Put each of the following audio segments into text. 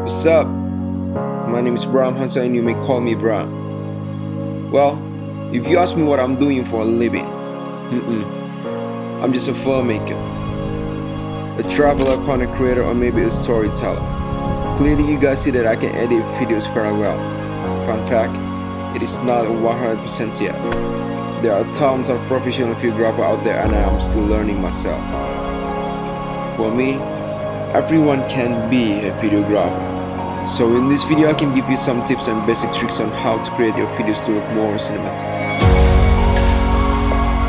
What's up? My name is Bram and you may call me Bram. Well, if you ask me what I'm doing for a living, I'm just a filmmaker, a traveler, content creator, or maybe a storyteller. Clearly you guys see that I can edit videos very well. Fun fact, it is not 100% yet. There are tons of professional videographers out there and I am still learning myself. For me, everyone can be a videographer. So in this video I can give you some tips and basic tricks on how to create your videos to look more cinematic.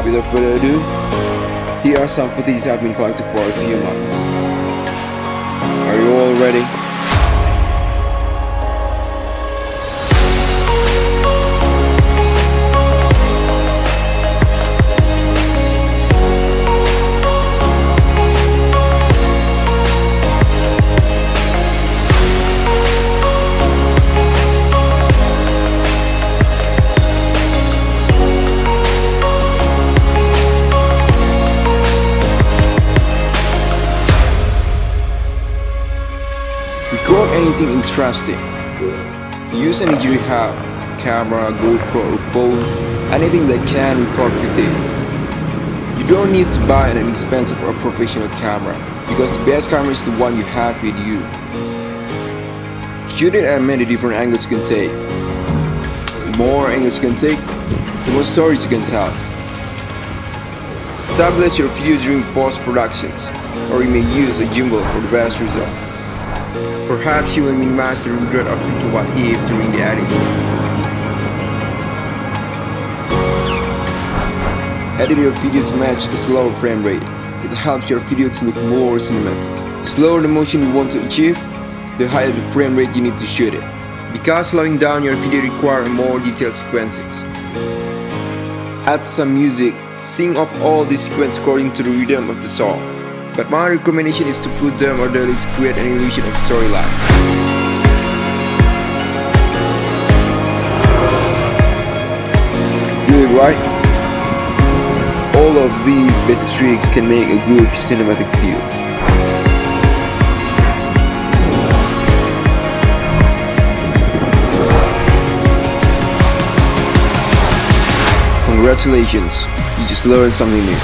Without further ado, here are some footage I've been collecting for a few months. Are you all ready? Record anything interesting. Use anything you have, camera, GoPro, or phone, anything that can record footage. You don't need to buy an expensive or professional camera because the best camera is the one you have with you. Shoot it at many different angles you can take. The more angles you can take, the more stories you can tell. Establish your video during post-productions, or you may use a gimbal for the best result. Perhaps you will minimize the regret of thinking what if during the editing. Edit your video to match a slower frame rate. It helps your video to look more cinematic. The slower the motion you want to achieve, the higher the frame rate you need to shoot it. Because slowing down your video requires more detailed sequences. Add some music, sing off all the sequences according to the rhythm of the song. But my recommendation is to put them orderly to create an illusion of storyline. Feel it right? All of these basic tricks can make a good cinematic video. Congratulations, you just learned something new.